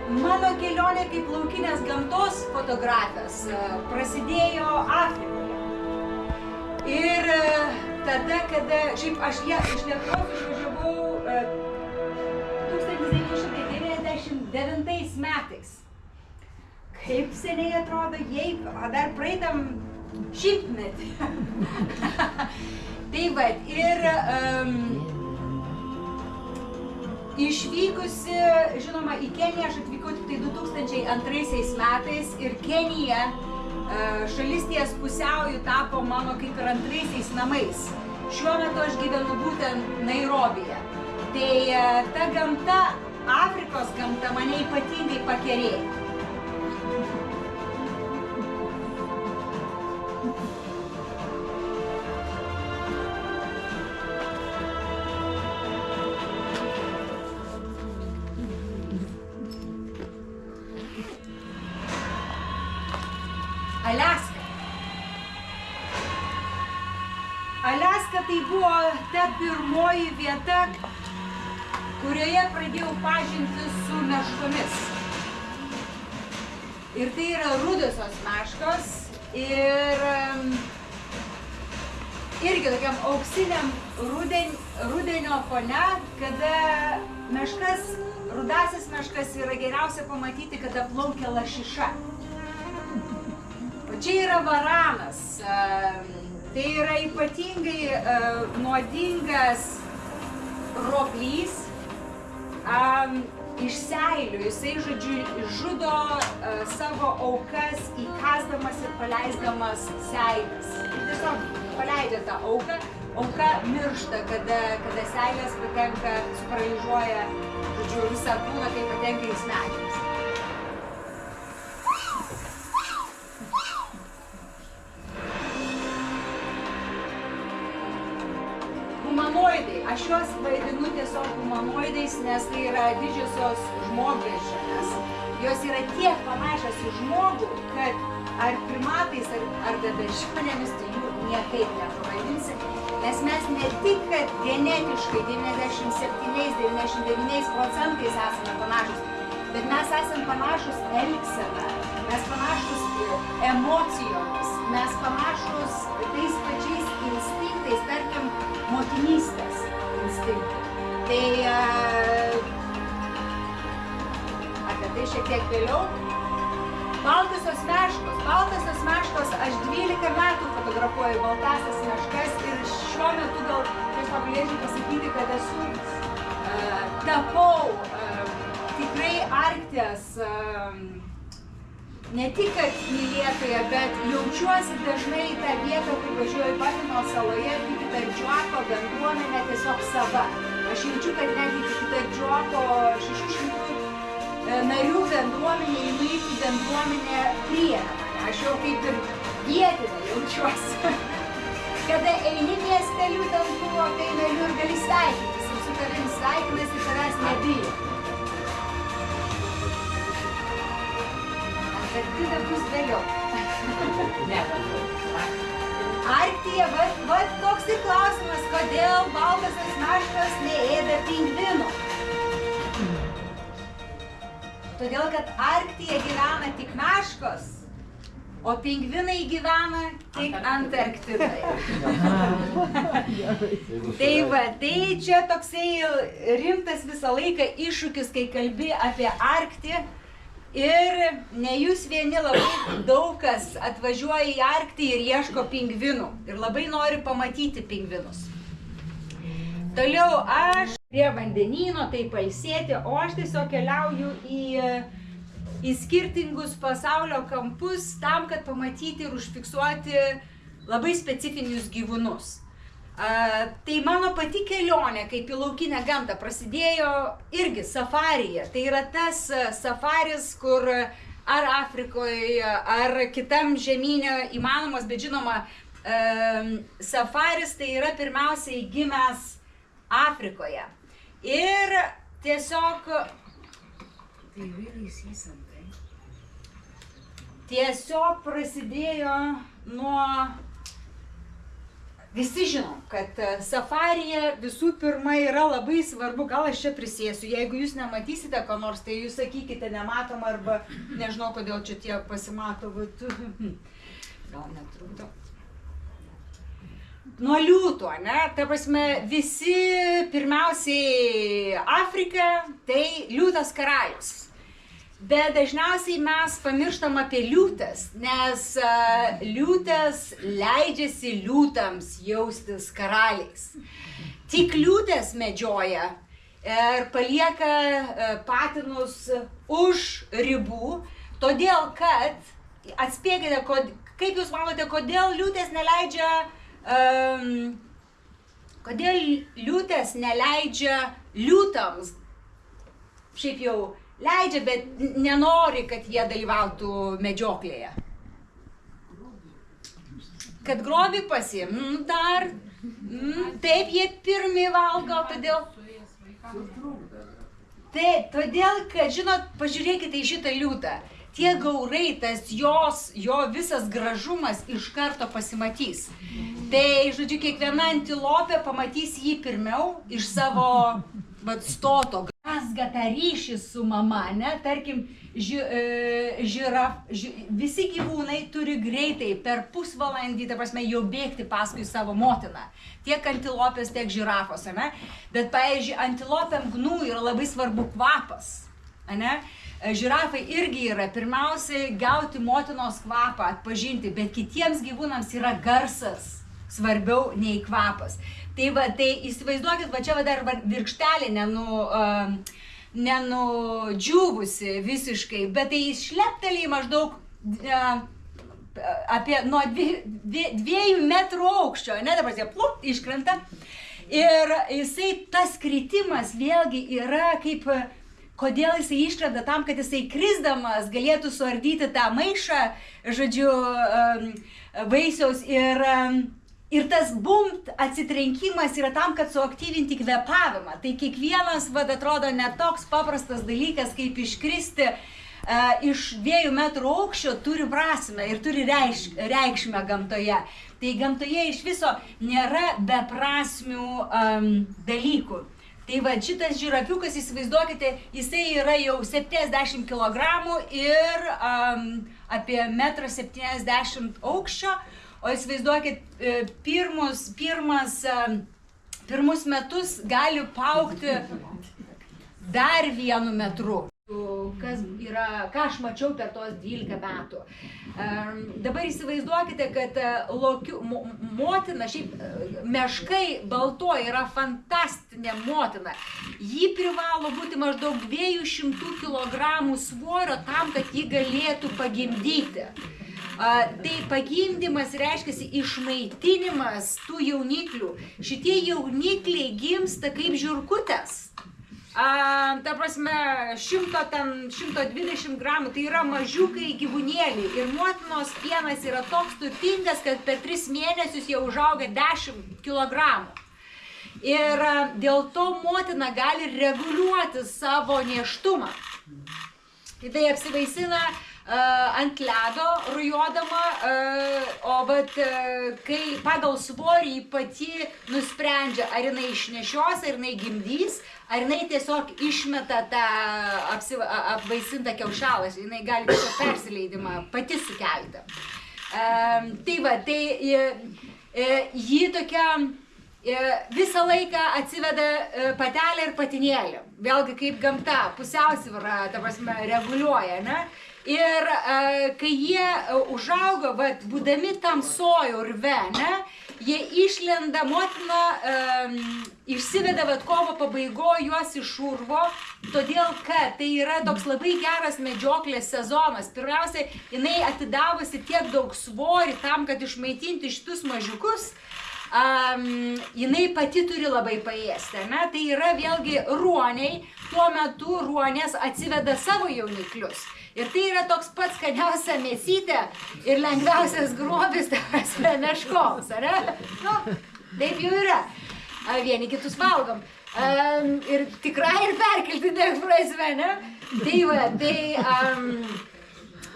Mano kelionė kaip laukinės gamtos fotografės prasidėjo Afrikoje. Ir tada, kada, šiaip aš iš Lietuvos išvažiavau 1999 metais. Kaip seniai atrodo, jei dar praeitam šimtmetį. Tai va, ir išvykusi, žinoma, į Keniją aš atvykau tik tai 2002 metais ir Kenija šalis ties pusiauju tapo mano kaip ir antraisiais namais. Šiuo metu aš gyvenu būtent Nairobyje. Tai ta gamta, Afrikos gamta mane ypatingai pakerėjo. Aliaska. Aliaska tai buvo ta pirmoji vieta, kurioje pradėjau pažinti su meškomis. Ir tai yra rudosios meškos ir irgi tokiam auksiniam rudenio fone, kada meškas, rudasis meškas yra geriausia pamatyti, kada plaukia lašiša. O čia yra varanas. Tai yra ypatingai nuodingas roplys iš seilių. Jisai, žodžiu, žudo savo aukas įkasdamas ir paleisdamas seilės. Ir tiesiog paleidžia tą auką. Auka miršta, kada seilės patenka, suparalyžuoja, žodžiu, visą kūną, kai patenka į smegenis. Humanoidai. Aš juos vaidinu tiesiog humanoidais, nes tai yra didžiosios žmogbeždžionės. Jos yra tiek panašios į žmogų, kad ar primatais, ar beždžionėmis, tai jų niekaip nepavadinsi. Nes mes ne tik, kad genetiškai 97–99% esame panašus, bet mes esame panašus elgsena, mes panašus emocijomis, mes panašus tais pačiais instinktais, tarkim, motinystės instinktai. Tai apie tai šiek tiek vėliau. Baltosios meškos. Baltosios meškos, aš 12 metų fotografuoju baltasias meškas ir šiuo metu gal tiesiog galėčiau pasakyti, kad esu tapau tikrai Arktijos ne tik kad mylėtoja, bet jaučiuosi dažnai į tą vietą, kai važiuoju Patino saloje, Tikita Džuako bendruomenė tiesiog sava. Aš jaučiu, kad netgi Tikita Džuako 600 narių bendruomenė, inuitų bendruomenė priėmė mane. Aš jau kaip ir vietinė jaučiuosi. Kada eini miesteliu, ten buvo kaimeliu ir gali sveikintis. Ir su tavim sveikinasi, tavęs nebijo. Antarktida bus vėliau. Ne. Arktija, va toks ir klausimas, kodėl baltosios meškos neėda pingvinų. Todėl, kad Arktija gyvena tik meškos, o pingvinai gyvena tik Antarktidoje. Tai va, tai čia toksai rimtas visą laiką iššūkis, kai kalbi apie Arktį. Ir ne jūs vieni, labai daug kas atvažiuoja į Arktį ir ieško pingvinų. Ir labai nori pamatyti pingvinus. Toliau aš prie vandenyno, tai pailsėti, o aš tiesiog keliauju į skirtingus pasaulio kampus tam, kad pamatyti ir užfiksuoti labai specifinius gyvūnus. Tai mano pati kelionė, kaip į laukinę gamtą, prasidėjo irgi safaryje. Tai yra tas safaris, kur ar Afrikoje, ar kitam žemyne įmanomas, bet žinoma, safaris tai yra pirmiausiai gimęs Afrikoje. Ir tiesiog prasidėjo nuo visi žinom, kad safarija visų pirma yra labai svarbu, gal aš čia prisėsiu, jeigu jūs nematysite ko nors, tai jūs sakykite nematom arba nežinau, kodėl čia tie pasimato, bet gal netrukdo. Nuo liūto, ne? Ta prasme, visi pirmiausiai Afrika, tai liūtas karalius. Bet dažniausiai mes pamirštam apie liūtas, nes liūtas leidžiasi liūtams jaustis karaliais. Tik liūtas medžioja ir palieka patinus už ribų, todėl kad, atspėkite, kaip jūs manote, kodėl liūtas neleidžia liūtams, šiaip jau, leidžia, bet nenori, kad jie dalyvautų medžioklėje. Kad grobį pasiim, dar, taip jie pirmi valgo, todėl. Taip, todėl, kad, žinot, pažiūrėkite į šitą liūtą. Tie gaurai, tas jo visas gražumas iš karto pasimatys. Tai, žodžiu, kiekviena antilopė pamatys jį pirmiau iš savo stoto. Mezga tą ryšį su mama, ne? Tarkim, visi gyvūnai turi greitai per pusvalandį, ta prasme, jau bėgti paskui savo motiną. Tiek antilopės, tiek žirafos, ne? Bet, pavyzdžiui, antilopėm gnų yra labai svarbu kvapas, ne? Žirafai irgi yra pirmiausiai gauti motinos kvapą, atpažinti, bet kitiems gyvūnams yra garsas svarbiau nei kvapas. Tai va, tai įsivaizduokit, va čia va dar virkštelė nenudžiūvusi visiškai, bet tai išleptelį maždaug apie nuo 2 metrų aukščio, ne, dabar jie plup, iškrenta. Ir jisai, tas kritimas vėlgi yra kaip, kodėl jisai iškrenta tam, kad jisai krisdamas galėtų suardyti tą maišą, žodžiu, vaisiaus ir tas bumt atsitrenkimas yra tam, kad suaktyvinti kvėpavimą. Tai kiekvienas, vad, atrodo, netoks paprastas dalykas, kaip iškristi iš 2 metrų aukščio turi prasmę ir turi reikšmę gamtoje. Tai gamtoje iš viso nėra beprasmių dalykų. Tai va, šitas žirafiukas, įsivaizduokite, jisai yra jau 70 kg ir apie 1,70 m aukščio. O įsivaizduokit, pirmus metus gali paaugti dar 1 metru. Ką aš mačiau per tos 12 metų. Dabar įsivaizduokite, kad motina, šiaip meškai baltoji yra fantastinė motina. Ji privalo būti maždaug 200 kg svorio tam, kad ji galėtų pagimdyti. Tai pagimdymas reiškiasi išmaitinimas tų jauniklių. Šitie jaunikliai gimsta kaip žiurkutės. Ta prasme, 100–120 gramų, tai yra mažiukai gyvūnėliai. Ir motinos pienas yra toks turtingas, kad per 3 mėnesius jau užauga 10 kg. Ir dėl to motina gali reguliuoti savo nėštumą. Tai apsivaisina ant ledo rujodama, o kai pagal svorį ji pati nusprendžia, ar jinai išnešios, ar jinai gimdys, ar jinai tiesiog išmeta tą apvaisintą kiaušalą, jinai gali tiesiog persileidimą pati sukelti. Tai va, tai ji tokia visą laiką atsiveda patelę ir patinėlį. Vėlgi kaip gamta, pusiausvyrą, ta prasme, reguliuoja, ne? Ir kai jie užauga, būdami tamsoj urve, ne, jie išlenda, motina išsiveda kovo pabaigoje juos iš urvo, todėl kad tai yra toks labai geras medžioklės sezonas. Pirmiausia, jinai atidavusi tiek daug svorį tam, kad išmaitinti šitus mažiukus, jinai pati turi labai paėsti, ne? Tai yra vėlgi ruoniai, tuo metu ruonės atsiveda savo jauniklius. Ir tai yra toks pats skaniausia mėsytė ir lengviausias grobis meškoms, ar ne? Nu, taip jau yra. Vieni kitus valgom. Ir tikrai ir perkeltinė prasme, ne? Tai va,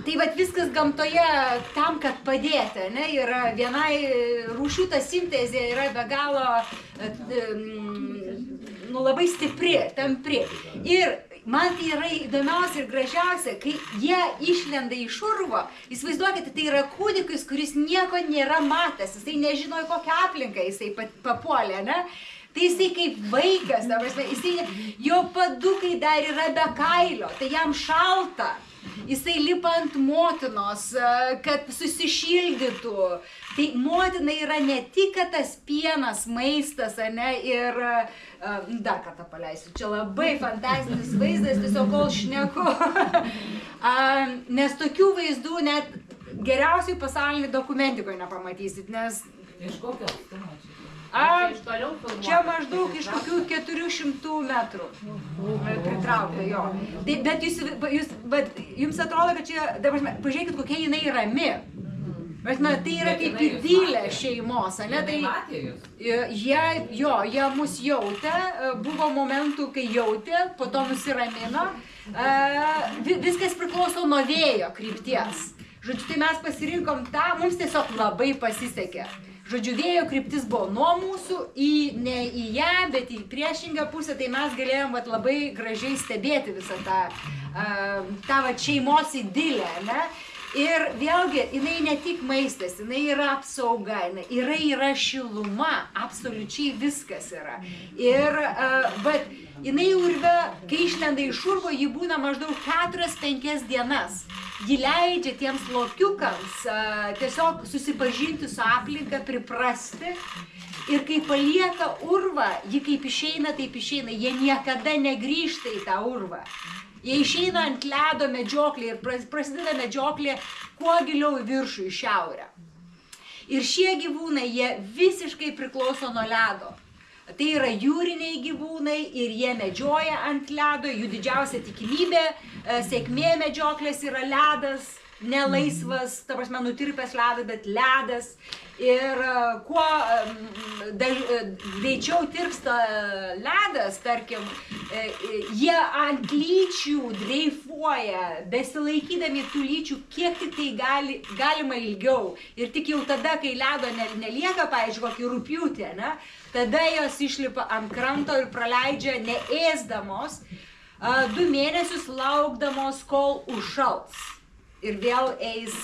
Tai vat viskas gamtoje tam, kad padėti, ne, yra vienai rūšių ta sintezė yra be galo labai stipri, tampri. Ir man tai yra įdomiausia ir gražiausia, kai jie išlenda iš urvo, įsivaizduokite, tai yra kūdikis, kuris nieko nėra matęs, jisai nežino, į kokią aplinką jisai papuolė, ne? Tai jisai kaip vaikas, jo padukai dar yra be kailio, tai jam šalta. Jisai lipa ant motinos, kad susišildytų. Tai motina yra ne tik tas pienas, maistas, ane, ir dar kartą paleisiu. Čia labai fantastinis vaizdas, tiesiog kol šneku. Nes tokių vaizdų net geriausiai pasaulinį dokumentikoje nepamatysit, nes... Iš kokios tumačiai? Čia maždaug iš kokių 400 metrų pritraukta jo. Bet jums atrodo, kad čia, pažiūrėkit, kokia jinai rami. Tai yra kaip idilė šeimos, ne? Jie mus jautė, buvo momentų, kai jautė, po to nusiramino. Viskas priklauso nuo vėjo krypties. Žodžiu, tai mes pasirinkom tą, mums tiesiog labai pasisekė. Žodžiu, vėjo kryptis buvo nuo mūsų, ne į ją, bet į priešingą pusę, tai mes galėjom labai gražiai stebėti visą tą šeimos idilę, ne? Ir vėlgi, jinai ne tik maistas, jinai yra apsauga, yra šiluma, absoliučiai viskas yra. Ir, bet jinai urve, kai išlenda iš urvo, ji būna maždaug 4-5 dienas. Ji leidžia tiems lokiukams tiesiog susipažinti su aplinka, priprasti. Ir kai palieka urvą, ji kaip išeina, taip išeina. Jie niekada negrįžta į tą urvą. Jie išeina ant ledo medžioklė ir prasideda medžioklė kuo giliau į viršų, į šiaurę. Ir šie gyvūnai, jie visiškai priklauso nuo ledo. Tai yra jūriniai gyvūnai ir jie medžioja ant ledo, jų didžiausia tikimybė, sėkmė medžioklės yra ledas, nelaisvas, ta prasme, nutirpęs ledas, bet ledas. Ir kuo greičiau tirpsta ledas, tarkim, jie ant lyčių dreifuoja, besilaikydami tų lyčių, kiek tik tai galima ilgiau. Ir tik jau tada, kai ledo nelieka, pavyzdžiui, kokį rugpjūtį, ne, tada jos išlipa ant kranto ir praleidžia neėsdamos 2 mėnesius laukdamos, kol užšals. Ir vėl eis,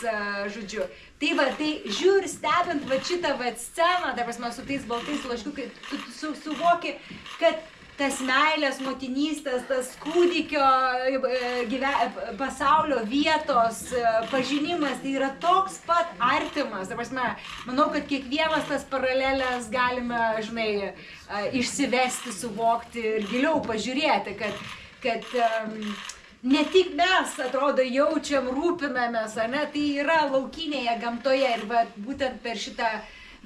žodžiu. Tai va, tai žiūri, stebint va šitą va sceną, ta prasme, su tais baltais laškiukai, tu suvoki, kad tas meilės, motinystės, tas kūdikio pasaulio vietos pažinimas, tai yra toks pat artimas. Ta prasme, manau, kad kiekvienas tas paralelės galime, žinai, išsivesti, suvokti ir giliau pažiūrėti, kad ne tik mes, atrodo, jaučiam, rūpinamės, ne, tai yra laukinėje gamtoje ir būtent per šitą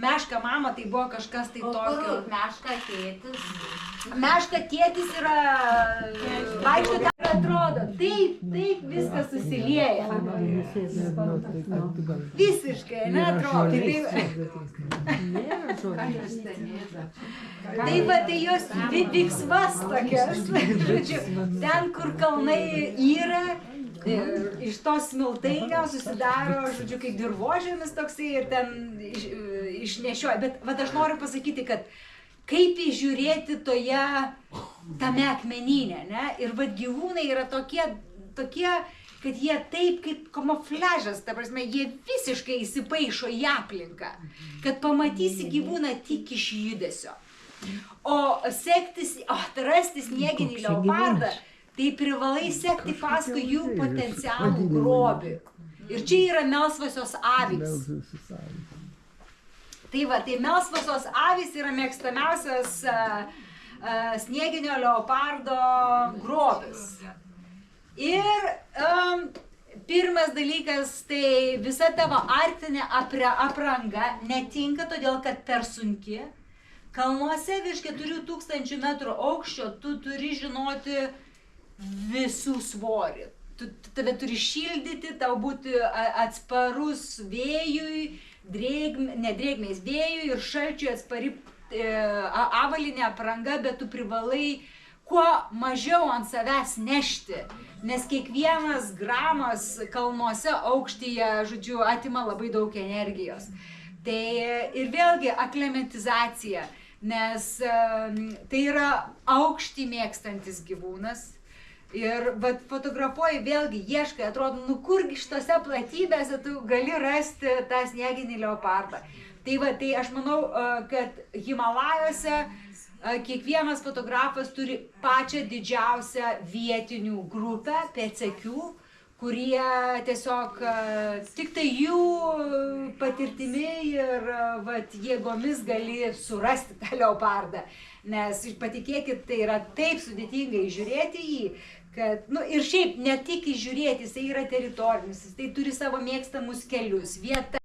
mešką mamą tai buvo kažkas tai tokio. Meška tėtis. Meška tėtis yra, vaikšto ten atrodo, taip viskas susilieja. Visiškai, neatrodo. Tai va, tai jos viksvas tokias, žodžiu, ten, kur kalnai yra, iš tos smiltainio susidaro, žodžiu, kaip dirvožėmis toksai ir ten išnešioja. Bet va, aš noriu pasakyti, kad kaip įžiūrėti tame akmenyne, ne? Ir va, gyvūnai yra tokie, kad jie taip kaip kamufliažas, ta prasme, jie visiškai įsipaišo į aplinką, kad pamatysi gyvūną tik iš judesio. O rasti snieginį leopardą, tai privalai sekti paskui jų potencialų grobį. Ir čia yra melsvosios avys. Tai va, tai melsvosios avys yra mėgstamiausias snieginio leopardo grobis. Ir pirmas dalykas, tai visa tavo arktinė apranga netinka, todėl kad per sunki. Kalnuose virš 4000 metrų aukščio tu turi žinoti visų svorį. Tave turi šildyti, tau būti atsparus vėjui, nedrėgmės vėjui ir šalčiui atspari avalinė apranga, bet tu privalai kuo mažiau ant savęs nešti, nes kiekvienas gramas kalnuose aukštyje, žodžiu, atima labai daug energijos. Tai ir vėlgi aklimatizacija, nes tai yra aukštį mėgstantis gyvūnas. Ir fotografuoji vėlgi, ieškai, atrodo, nu kurgi šitose platybėse tu gali rasti tą snieginį leopardą. Tai aš manau, kad Himalajuose kiekvienas fotografas turi pačią didžiausią vietinių grupę pėdsekių, kurie tiesiog tik tai jų patirtimi ir jėgomis gali surasti tą leopardą. Nes patikėkit, tai yra taip sudėtingai žiūrėti jį, kad, ir šiaip ne tik žiūrėti, jisai yra teritorinis, jisai turi savo mėgstamus kelius, vietą,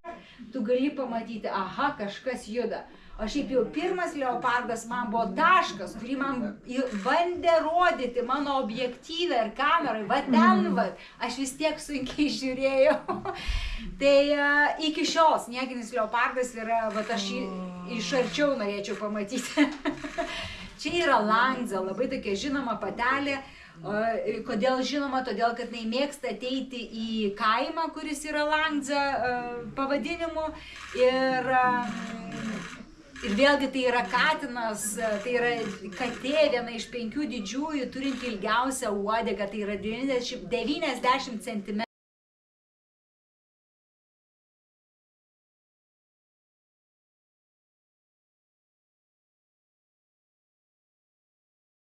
tu gali pamatyti, aha, kažkas juda. O šiaip jau pirmas leopardas man buvo taškas, kurį man bandė rodyti mano objektyvę ir kamerai, aš vis tiek sunkiai žiūrėjau. Tai iki šiol snieginis leopardas yra, aš jį iš arčiau norėčiau pamatyti. Čia yra Langdza, labai tokia žinoma patelė. Kodėl žinoma? Todėl, kad jinai mėgsta ateiti į kaimą, kuris yra Langdza pavadinimu. Ir vėlgi tai yra katinas, tai yra katė, viena iš 5 didžiųjų, turinti ilgiausią uodegą, tai yra 90 cm.